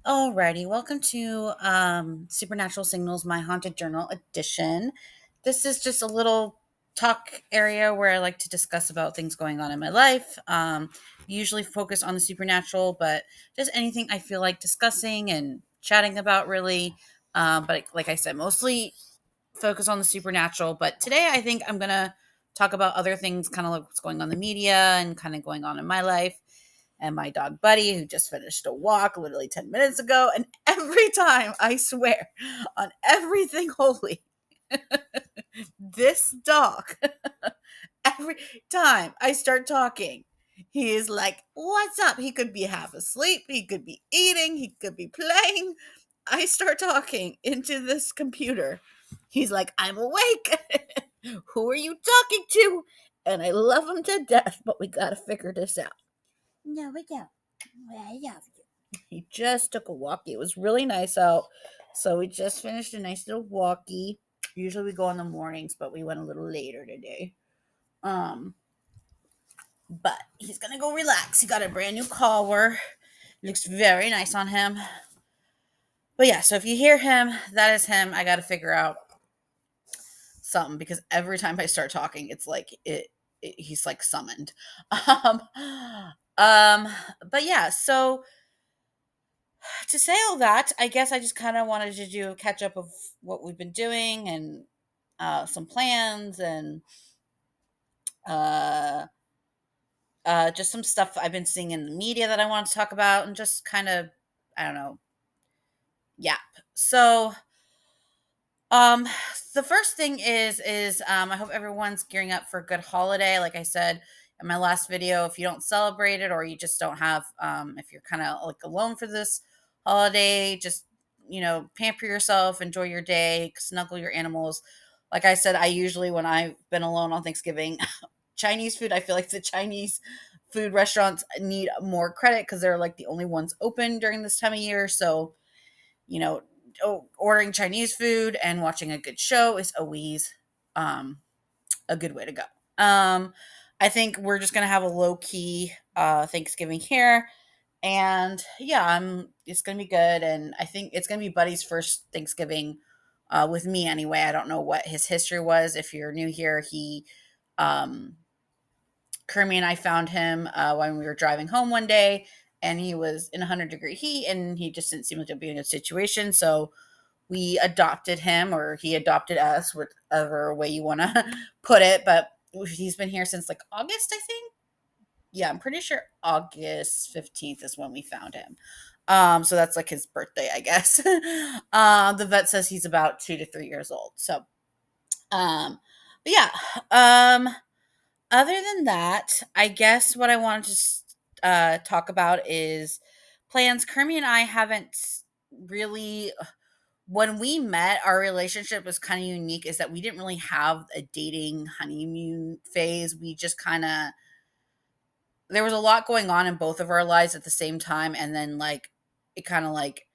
Alrighty, welcome to Supernatural Signals, my haunted journal edition. This is just a little talk area where I like to discuss about things going on in my life. Usually focus on the supernatural, but just anything I feel like discussing and chatting about, really. But like I said, mostly focus on the supernatural. But today, I think I'm gonna talk about other things, kind of like what's going on in the media and kind of going on in my life and my dog Buddy, who just finished a walk literally 10 minutes ago. And every time, I swear, on everything holy, this dog, every time I start talking, he is like, "What's up?" He could be half asleep, he could be eating, he could be playing. I start talking into this computer. He's like, "I'm awake." Who are you talking to? And I love him to death, but we got to figure this out. No, we don't. I love you. He just took a walkie. It was really nice out. So we just finished a nice little walkie. Usually we go in the mornings, but we went a little later today. Um, but he's gonna go relax. He got a brand new collar. Looks very nice on him. But yeah, so if you hear him, that is him. I gotta figure out something because every time I start talking, it's like he's like summoned. Um, um, but yeah, so to say all that, I guess I just kind of wanted to do a catch up of what we've been doing and some plans and uh, just some stuff I've been seeing in the media that I want to talk about and just kind of, I don't know, yap. So, um, the first thing is I hope everyone's gearing up for a good holiday. Like I said in my last video, if you don't celebrate it or you just don't have, if you're kind of like alone for this holiday, just pamper yourself, enjoy your day, snuggle your animals. Like I said, I usually when I've been alone on Thanksgiving, Chinese food. I feel like the Chinese food restaurants need more credit because they're like the only ones open during this time of year. So you know, ordering Chinese food and watching a good show is always um, a good way to go. Um, I think we're just gonna have a low key Thanksgiving here, and yeah, it's gonna be good. And I think it's gonna be Buddy's first Thanksgiving with me anyway. I don't know what his history was. If you're new here, um, Kermie and I found him when we were driving home one day, and he was in 100-degree heat, and he just didn't seem to be in a good situation. So we adopted him, or he adopted us, whatever way you want to put it. But he's been here since like August, I think. Yeah, I'm pretty sure August 15th is when we found him. So that's like his birthday, I guess. The vet says he's about 2 to 3 years old. So, um, but yeah. Other than that, I guess what I wanted to talk about is plans. Kermie and I haven't really, when we met, our relationship was kind of unique, is that we didn't really have a dating honeymoon phase. We just kind of, there was a lot going on in both of our lives at the same time. And then, like, it kind of like,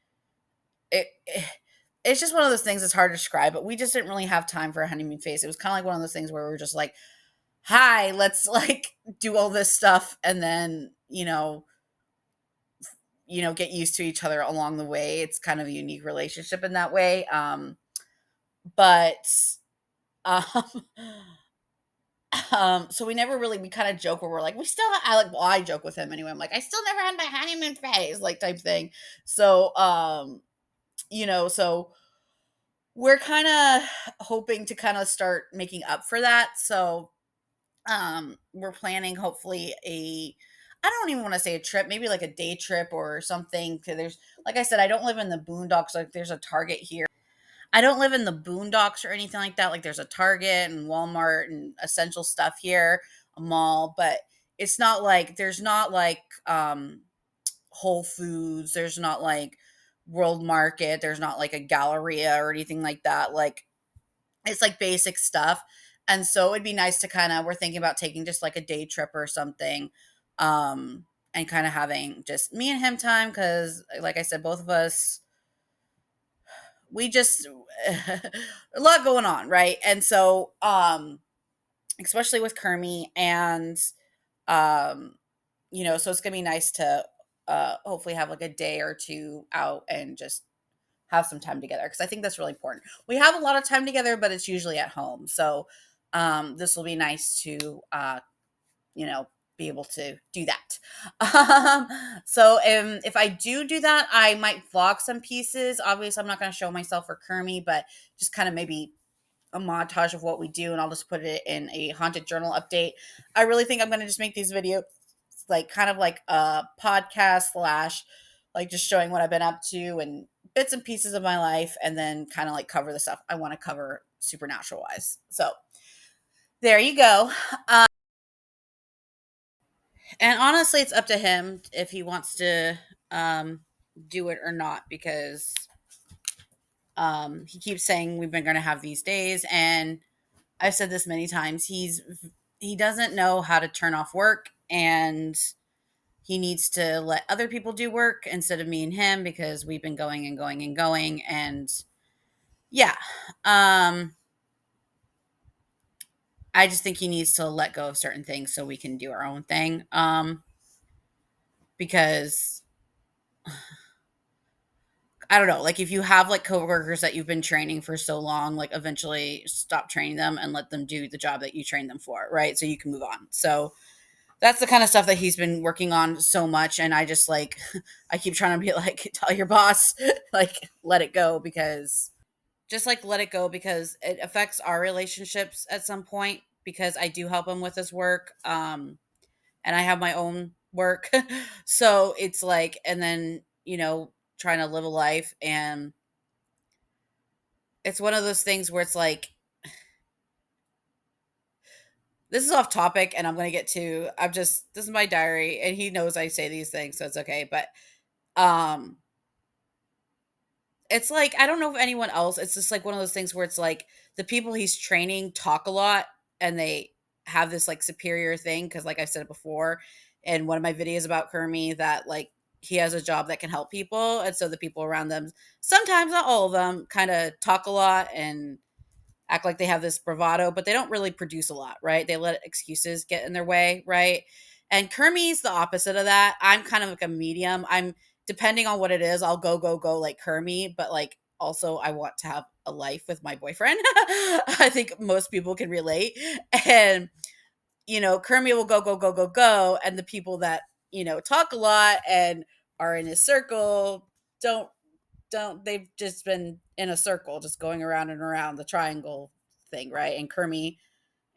it, it's just one of those things that's hard to describe, but we just didn't really have time for a honeymoon phase. It was kind of like one of those things where we were just like, hi, let's like do all this stuff and then, get used to each other along the way. It's kind of a unique relationship in that way. But um so we kind of joke where we're like, we still I like well, I joke with him anyway. I'm like, I still never had my honeymoon phase, like type thing. So so we're kind of hoping to kind of start making up for that. So we're planning hopefully a I don't even want to say a trip, maybe like a day trip or something. Cause there's, like I said, I don't live in the boondocks. Like there's a Target here. I don't live in the boondocks or anything like that. Like there's a Target and Walmart and essential stuff here, a mall, but it's not like there's not like Whole Foods, there's not like World Market, there's not like a Galleria or anything like that. Like it's like basic stuff. And so it'd be nice to kind of we're thinking about taking just like a day trip or something. And kind of having just me and him time cuz like I said both of us we just a lot going on, right? And so especially with Kermie and um so it's going to be nice to hopefully have like a day or two out and just have some time together, because I think that's really important. We have a lot of time together, but it's usually at home. So this will be nice to you know, be able to do that. Um, so if I do that, I might vlog some pieces. Obviously, I'm not going to show myself or Kermie, but just kind of maybe a montage of what we do, and I'll just put it in a haunted journal update. I really think I'm going to just make these videos like kind of like a podcast slash like just showing what I've been up to and bits and pieces of my life, and then kind of like cover the stuff I want to cover supernatural wise. So there you go. And honestly, it's up to him if he wants to um, do it or not, because he keeps saying we've been going to have these days, and I've said this many times. He doesn't know how to turn off work, and he needs to let other people do work instead of me and him, because we've been going and going and going, and yeah, um, I just think he needs to let go of certain things so we can do our own thing. Because I don't know, like if you have like coworkers that you've been training for so long, like eventually stop training them and let them do the job that you trained them for, right? So you can move on. So that's the kind of stuff that he's been working on so much. And I just like, I keep trying to be like, tell your boss, like, let it go, because just like let it go, because it affects our relationships at some point, because I do help him with his work. And I have my own work. So it's like, and then, you know, trying to live a life, and it's one of those things where it's like, this is off topic and I'm going to get to, this is my diary and he knows I say these things, so it's okay. But um, it's like, I don't know if anyone else, it's just like one of those things where it's like the people he's training talk a lot, and they have this like superior thing. Cause like I've said it before in one of my videos about Kermie, that like he has a job that can help people. And so the people around them, sometimes not all of them, kind of talk a lot and act like they have this bravado, but they don't really produce a lot, right? They let excuses get in their way, right? And Kermie's the opposite of that. I'm kind of like a medium. I'm depending on what it is, I'll go like Kermie, but like also I want to have a life with my boyfriend. I think most people can relate. And you know, Kermie will go, and the people that, you know, talk a lot and are in his circle don't they've just been in a circle, just going around and around the triangle thing, right? And Kermie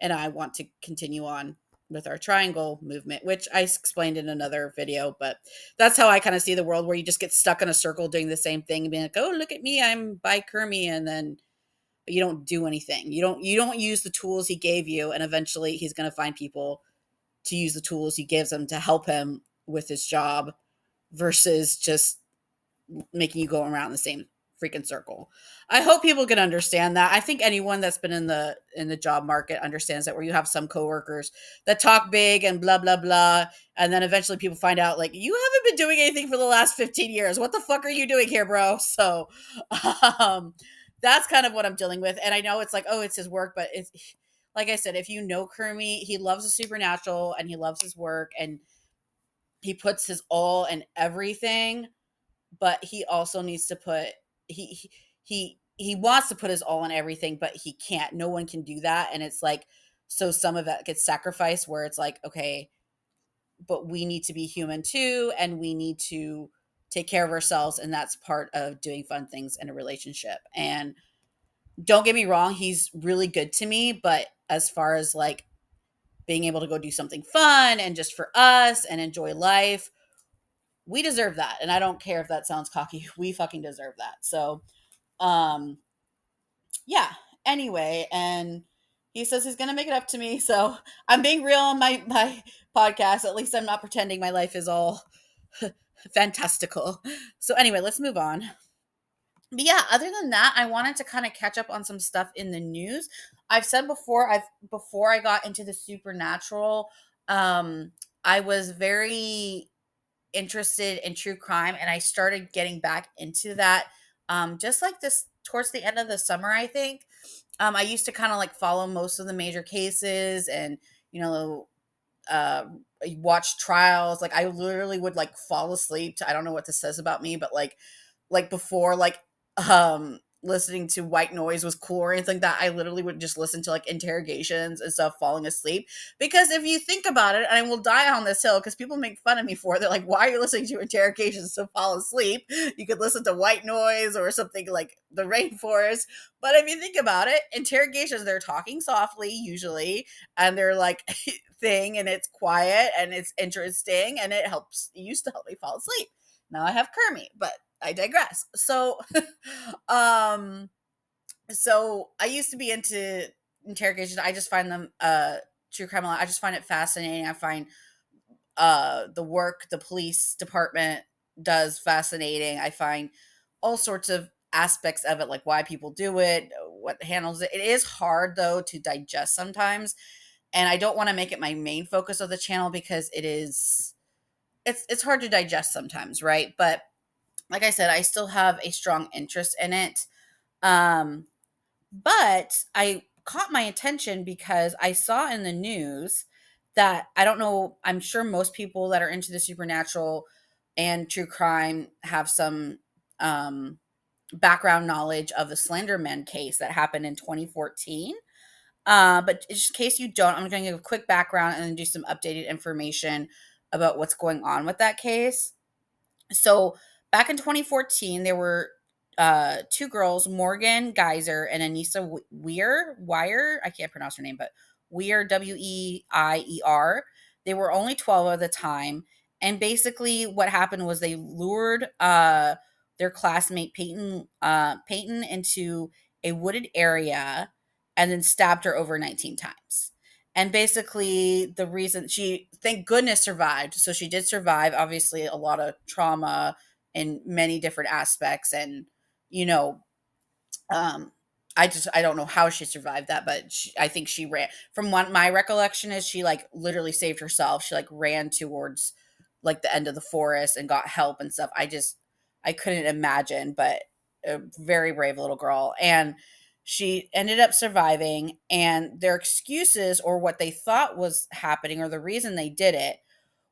and I want to continue on with our triangle movement, which I explained in another video. But that's how I kind of see the world, where you just get stuck in a circle doing the same thing and being like, oh, look at me, I'm by Kermie, and then you don't do anything. You don't use the tools he gave you, and eventually he's going to find people to use the tools he gives them to help him with his job, versus just making you go around the same freaking circle. I hope people can understand that. I think anyone that's been in the job market understands that, where you have some coworkers that talk big and blah blah blah, and then eventually people find out like, you haven't been doing anything for the last 15 years. What the fuck are you doing here, bro? So um that's kind of what I'm dealing with. And I know it's like, oh, it's his work, but it's like I said, if you know Kermie, he loves the supernatural and he loves his work, and he puts his all in everything, but he also needs to put he wants to put his all in everything, but he can't. No one can do that, and it's like, so some of that gets sacrificed, where it's like, okay, but we need to be human too, and we need to take care of ourselves, and that's part of doing fun things in a relationship. And don't get me wrong, he's really good to me, but as far as like being able to go do something fun and just for us and enjoy life, we deserve that. And I don't care if that sounds cocky. We fucking deserve that. So, um, yeah. Anyway, and he says he's gonna make it up to me. So I'm being real on my podcast. At least I'm not pretending my life is all fantastical. So anyway, let's move on. But yeah, other than that, I wanted to kind of catch up on some stuff in the news. I've said before, I've before I got into the supernatural, um, I was very interested in true crime, and I started getting back into that just like this towards the end of the summer, I think. I used to kind of like follow most of the major cases, and you know, watch trials. Like I literally would like fall asleep to, I don't know what this says about me, but like before listening to white noise was cool or anything like that, I literally would just listen to like interrogations and stuff falling asleep. Because if you think about it, and I will die on this hill because people make fun of me for it, they're like, why are you listening to interrogations to fall asleep? You could listen to white noise or something like the rainforest. But if you think about it, interrogations, they're talking softly usually, and they're like thing, and it's quiet and it's interesting, and it used to help me fall asleep. Now I have Kermie, but I digress. Um, so I used to be into interrogations. I just find them true crime. I just find it fascinating. I find the work the police department does fascinating. I find all sorts of aspects of it, like why people do it, what handles it. It is hard though to digest sometimes, and I don't want to make it my main focus of the channel because it's hard to digest sometimes, right? But like I said, I still have a strong interest in it. Um, but I caught my attention because I saw in the news that, I don't know, I'm sure most people that are into the supernatural and true crime have some background knowledge of the Slender Man case that happened in 2014. But just in case you don't, I'm going to give a quick background and then do some updated information about what's going on with that case. So back in 2014, there were two girls, Morgan Geyser and Anissa Weir. I can't pronounce her name, but Weir, Weier. They were only 12 at the time. And basically, what happened was they lured their classmate Peyton into a wooded area and then stabbed her over 19 times. And basically, the reason she, thank goodness, survived. So she did survive, obviously, a lot of trauma in many different aspects. And, you know, um, I don't know how she survived that, but I think she ran. From what my recollection is, she like literally saved herself. She like ran towards like the end of the forest and got help and stuff. I couldn't imagine, but a very brave little girl. And she ended up surviving. And their excuses, or what they thought was happening, or the reason they did it,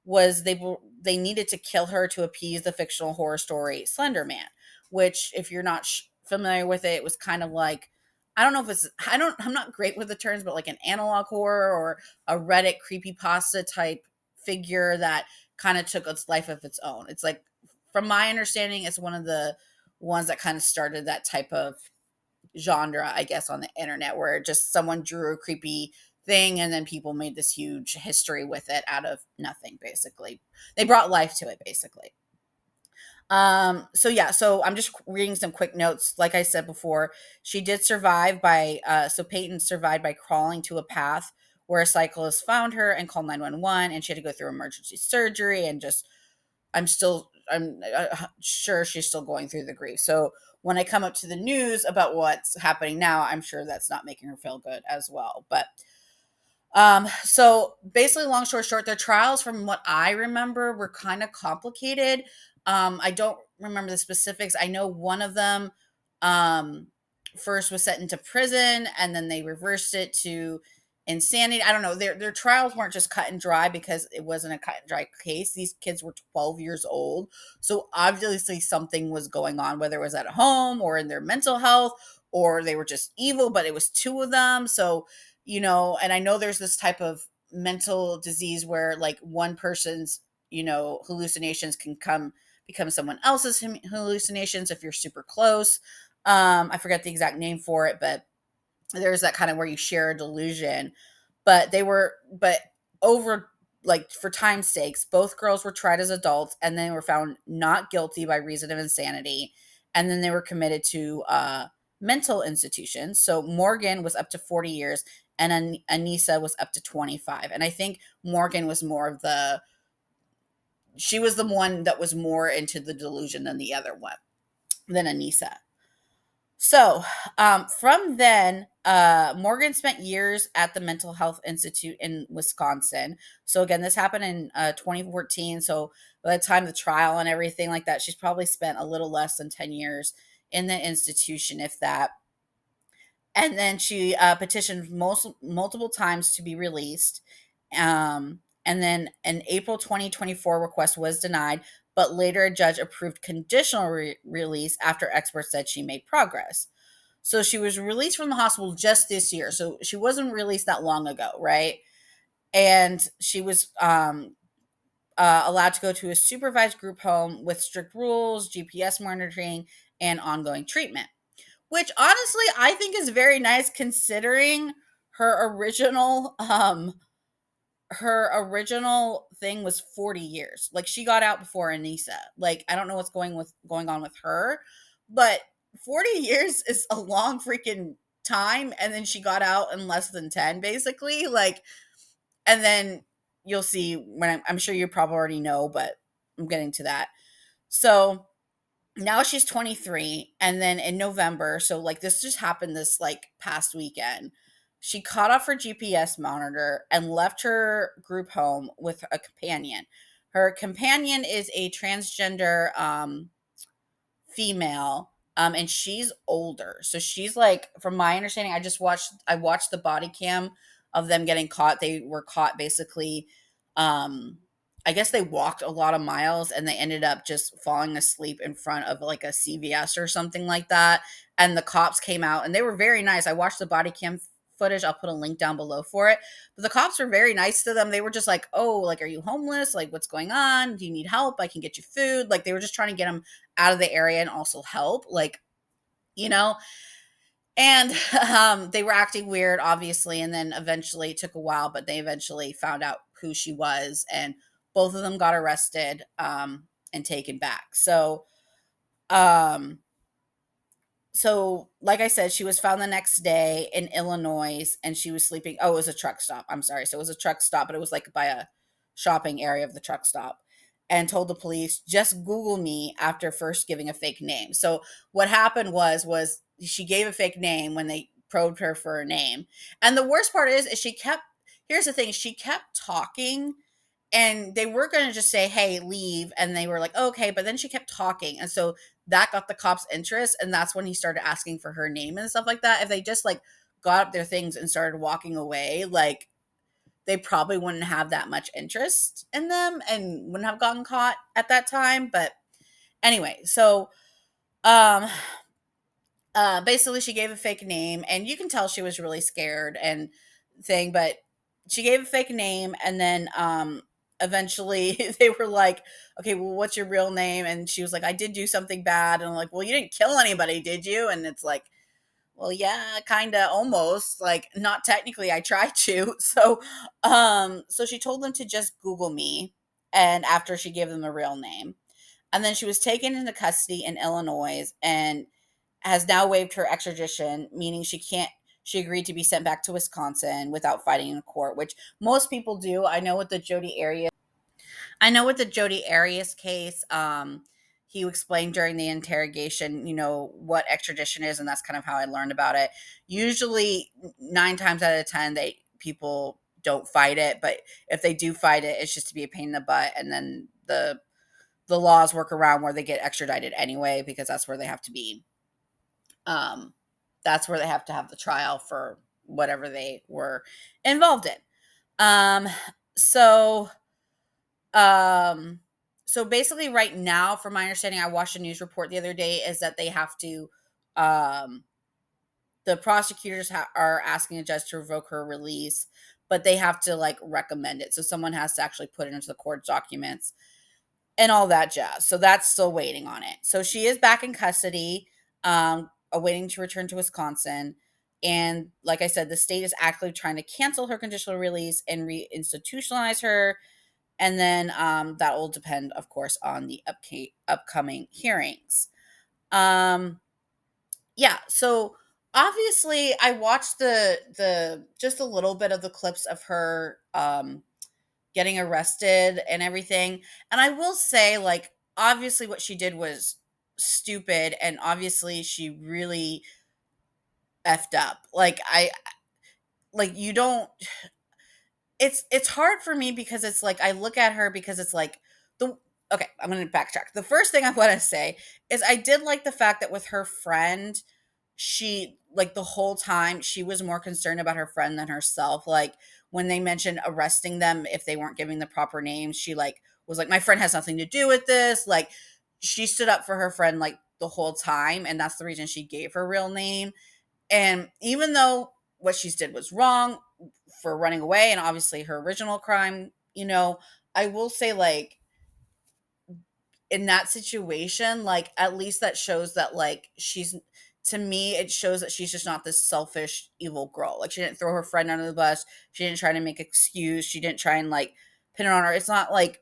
was they needed to kill her to appease the fictional horror story Slender Man, which, if you're not familiar with it, it was kind of like, I don't know if it's, I'm not great with the terms, but like an analog horror or a Reddit creepypasta type figure that kind of took its life of its own. It's like, from my understanding, it's one of the ones that kind of started that type of genre, I guess, on the internet, where just someone drew a creepy thing and then people made this huge history with it out of nothing, basically. They brought life to it, basically. So yeah, so I'm just reading some quick notes. Like I said before, she did survive by so Peyton survived by crawling to a path where a cyclist found her and called 911, and she had to go through emergency surgery. And just, I'm sure she's still going through the grief. So when I come up to the news about what's happening now, I'm sure that's not making her feel good as well. But so basically, long story short, their trials, from what I remember, were kind of complicated. I don't remember the specifics. I know one of them um first was sent into prison, and then they reversed it to insanity. I don't know. Their trials weren't just cut and dry, because it wasn't a cut and dry case. These kids were 12 years old. So obviously something was going on, whether it was at home or in their mental health, or they were just evil, but it was two of them. So, and I know there's this type of mental disease where like one person's, hallucinations can become someone else's hallucinations if you're super close. I forget the exact name for it, but there's that kind of where you share a delusion. But over, like, for time's sakes, both girls were tried as adults, and then were found not guilty by reason of insanity, and then they were committed to mental institutions. So Morgan was up to 40 years, and Anissa was up to 25. And I think Morgan was more of the she was the one that was more into the delusion than the other one, than Anissa. So, from then, Morgan spent years at the Mental Health Institute in Wisconsin. So again, this happened in 2014. So by the time the trial and everything like that, she's probably spent a little less than 10 years in the institution, if that. And then she petitioned multiple times to be released. And then an April 2024 request was denied, but later a judge approved conditional release after experts said she made progress. So she was released from the hospital just this year. So she wasn't released that long ago, right? And she was allowed to go to a supervised group home with strict rules, GPS monitoring, and ongoing treatment, which honestly I think is very nice considering her original thing was 40 years. Like she got out before Anissa. Like I don't know what's going on with her, but 40 years is a long freaking time, and then she got out in less than 10 basically. Like, and then you'll see when I'm sure you probably already know, but I'm getting to that. So now she's 23, and then in November, so like this just happened this like past weekend, she caught off her GPS monitor and left her group home with a companion. Her companion is a transgender female, and she's older. So she's like, from my understanding, I watched the body cam of them getting caught. They were caught basically, um, I guess they walked a lot of miles and they ended up just falling asleep in front of like a CVS or something like that. And the cops came out and they were very nice. I watched the body cam footage. I'll put a link down below for it. But the cops were very nice to them. They were just like, "Oh, like, are you homeless? Like, what's going on? Do you need help? I can get you food." Like, they were just trying to get them out of the area and also help, like, you know. And they were acting weird, obviously, and then eventually it took a while, but they eventually found out who she was, and both of them got arrested and taken back. Um, so like I said, she was found the next day in Illinois, and she was sleeping. Oh, it was a truck stop. I'm sorry. So it was a truck stop, but it was like by a shopping area of the truck stop. And told the police, just Google me, after first giving a fake name. So what happened was she gave a fake name when they probed her for a name. And the worst part is she kept, here's the thing, she kept talking, and they were going to just say, "Hey, leave," and they were like, "Okay," but then she kept talking, and so that got the cops interest, and that's when he started asking for her name and stuff like that. If they just like got up their things and started walking away, like, they probably wouldn't have that much interest in them and wouldn't have gotten caught at that time. But anyway, so um basically she gave a fake name, and you can tell she was really scared and thing, but she gave a fake name, and then eventually they were like, "Okay, well, what's your real name?" And she was like, "I did do something bad." And I'm like, "Well, you didn't kill anybody, did you?" And it's like, "Well, yeah, kind of, almost, like, not technically, I tried to." So she told them to just Google me, and after she gave them a real name. And then she was taken into custody in Illinois and has now waived her extradition, meaning she agreed to be sent back to Wisconsin without fighting in court, which most people do. I know with the Jodi Arias case, he explained during the interrogation, what extradition is, and that's kind of how I learned about it. Usually, 9 times out of 10, people don't fight it, but if they do fight it, it's just to be a pain in the butt, and then the laws work around where they get extradited anyway, because that's where they have to be. That's where they have to have the trial for whatever they were involved in. Um, so um, so basically, right now, from my understanding, I watched a news report the other day, is that they have to, um, the prosecutors are asking a judge to revoke her release, but they have to like recommend it. So someone has to actually put it into the court documents and all that jazz. So that's still waiting on it. So she is back in custody, awaiting to return to Wisconsin. And like I said, the state is actively trying to cancel her conditional release and reinstitutionalize her, and then that will depend, of course, on the upcoming hearings. Um, yeah, so obviously, I watched the just a little bit of the clips of her getting arrested and everything, and I will say, like, obviously, what she did was stupid, and obviously, she really effed up. Like, you don't, it's hard for me because it's like I look at her because it's like the okay, I'm going to backtrack. The first thing I want to say is I did like the fact that with her friend, she like the whole time she was more concerned about her friend than herself. Like when they mentioned arresting them if they weren't giving the proper names, she like was like, my friend has nothing to do with this. Like she stood up for her friend like the whole time, and that's the reason she gave her real name. And even though what she did was wrong for running away and obviously her original crime, I will say, like, in that situation, like, at least that shows that, like, to me, it shows that she's just not this selfish, evil girl. Like, she didn't throw her friend under the bus. She didn't try to make excuse. She didn't try and, like, pin it on her. It's not like,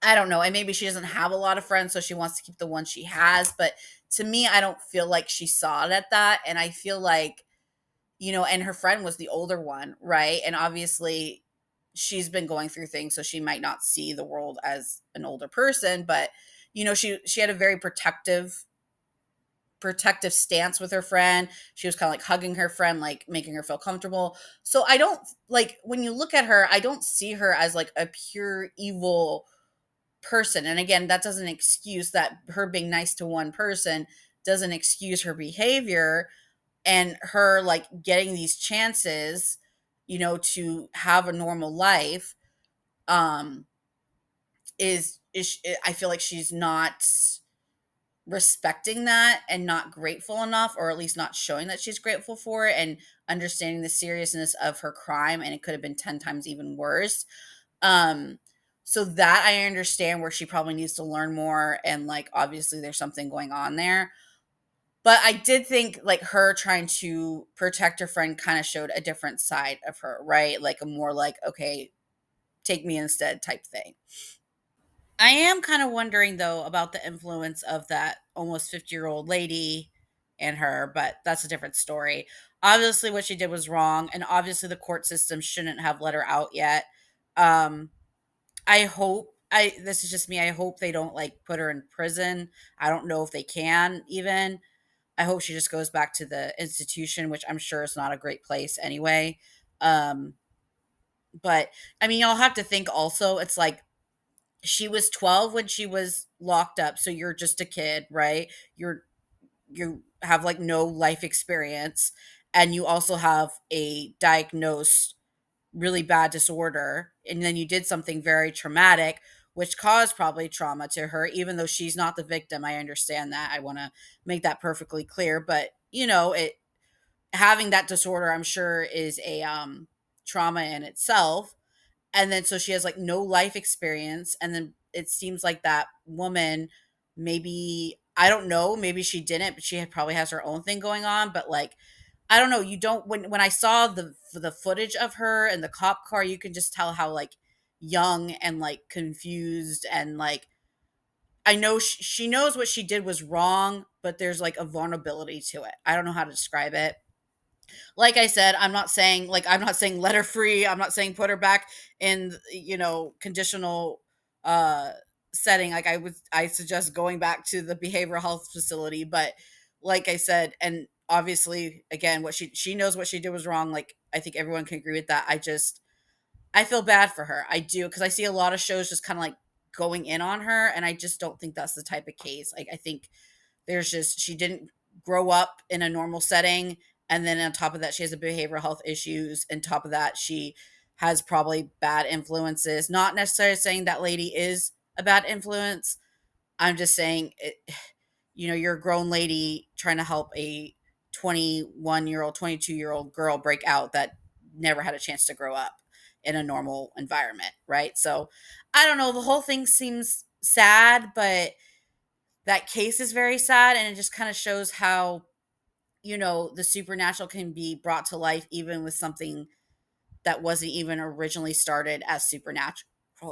I don't know. And maybe she doesn't have a lot of friends, so she wants to keep the one she has. But to me, I don't feel like she saw it at that. And I feel like, and her friend was the older one, right? And obviously she's been going through things, so she might not see the world as an older person, but she had a very protective stance with her friend. She was kind of like hugging her friend, like making her feel comfortable. So I don't like when you look at her, I don't see her as like a pure evil person. And again, that doesn't excuse that her being nice to one person doesn't excuse her behavior and her like getting these chances, to have a normal life. um is I feel like she's not respecting that and not grateful enough, or at least not showing that she's grateful for it and understanding the seriousness of her crime, and it could have been 10 times even worse. um so that I understand where she probably needs to learn more, and like obviously there's something going on there. But I did think like her trying to protect her friend kind of showed a different side of her, right? Like a more like, okay, take me instead type thing. I am kind of wondering though about the influence of that almost 50-year-old lady and her, but that's a different story. Obviously what she did was wrong, and obviously the court system shouldn't have let her out yet. Um I hope I this is just me. I hope they don't like put her in prison. I don't know if they can even. I hope she just goes back to the institution, which I'm sure is not a great place anyway. Um, but I mean, y'all have to think also, it's like she was 12 when she was locked up. So you're just a kid, right? You have like no life experience, and you also have a diagnosed really bad disorder. And then you did something very traumatic, which caused probably trauma to her, even though she's not the victim. I understand that. I want to make that perfectly clear. But, it having that disorder, I'm sure, is a trauma in itself. And then so she has like no life experience. And then it seems like that woman, maybe, I don't know, maybe she didn't, but she probably has her own thing going on. But like, I don't know, you don't when I saw the footage of her in the cop car, you can just tell how like young and like confused, and like I know she knows what she did was wrong, but there's like a vulnerability to it. I don't know how to describe it. Like I said, I'm not saying let her free. I'm not saying put her back in, conditional uh setting. Like I suggest going back to the behavioral health facility, but like I said, and obviously again, what she knows what she did was wrong. Like I think everyone can agree with that. I feel bad for her. I do, because I see a lot of shows just kind of like going in on her, and I just don't think that's the type of case. Like I think there's just she didn't grow up in a normal setting, and then on top of that, she has a behavioral health issues. And top of that, she has probably bad influences. Not necessarily saying that lady is a bad influence. I'm just saying, you're a grown lady trying to help a 21-year-old, 22-year-old girl break out that never had a chance to grow up in a normal environment, right? So I don't know. The whole thing seems sad, but that case is very sad, and it just kind of shows how the supernatural can be brought to life even with something that wasn't even originally started as supernatural,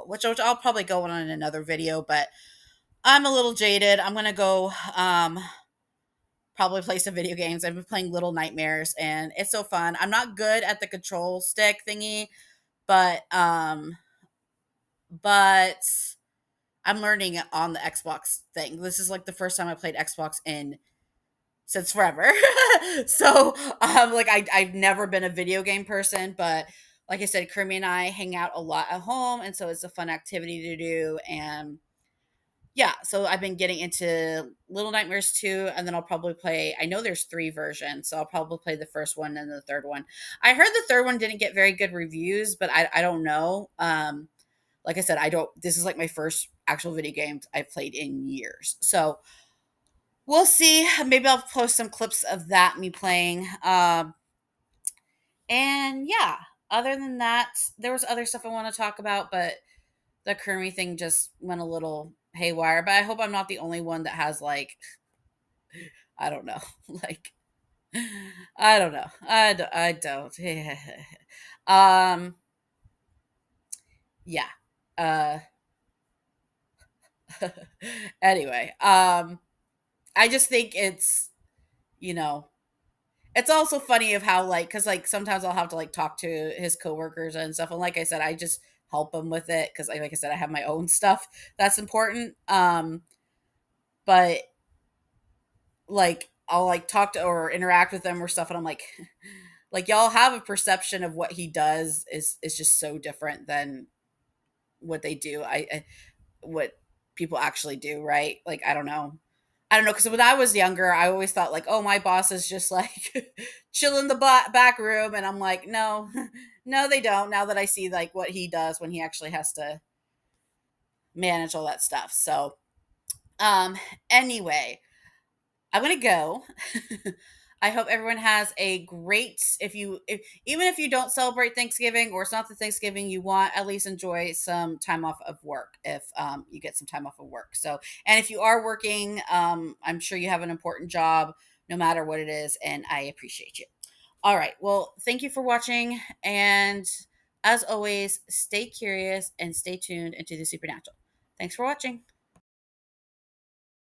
which I'll probably go on in another video. But I'm a little jaded. I'm gonna go probably play some video games. I've been playing Little Nightmares, and it's so fun. I'm not good at the control stick thingy, but I'm learning it on the Xbox thing. This is like the first time I played Xbox in since forever. So like I've never been a video game person, but like I said, Kermie and I hang out a lot at home, and so it's a fun activity to do. And yeah, so I've been getting into Little Nightmares 2, and then I'll probably play, I know there's 3 versions, so I'll probably play the first one and the third one. I heard the third one didn't get very good reviews, but I don't know. Like I said, I don't this is like my first actual video game I've played in years. So, we'll see. Maybe I'll post some clips of that me playing. And yeah, other than that, there was other stuff I want to talk about, but the Kermie thing just went a little haywire. But I hope I'm not the only one that has like, I don't know, like, I don't know. I don't. Yeah. Uh anyway, I just think it's, you know, it's also funny of how like, cuz like sometimes I'll have to like talk to his coworkers and stuff, and like I said, I just help him with it cuz like I said, I have my own stuff that's important. But like I'll like talk to or interact with them or stuff, and I'm like y'all have a perception of what he does is just so different than what they do. I what people actually do, right? Like I don't know. I don't know, because when I was younger, I always thought like, oh, my boss is just like chill in the back room, and I'm like, no, no, they don't. Now that I see like what he does when he actually has to manage all that stuff. So, um, anyway, I'm gonna go. I hope everyone has a great. Even if you don't celebrate Thanksgiving or it's not the Thanksgiving you want, at least enjoy some time off of work if you get some time off of work. So, and if you are working, I'm sure you have an important job, no matter what it is, and I appreciate you. All right. Well, thank you for watching, and as always, stay curious and stay tuned into the supernatural. Thanks for watching.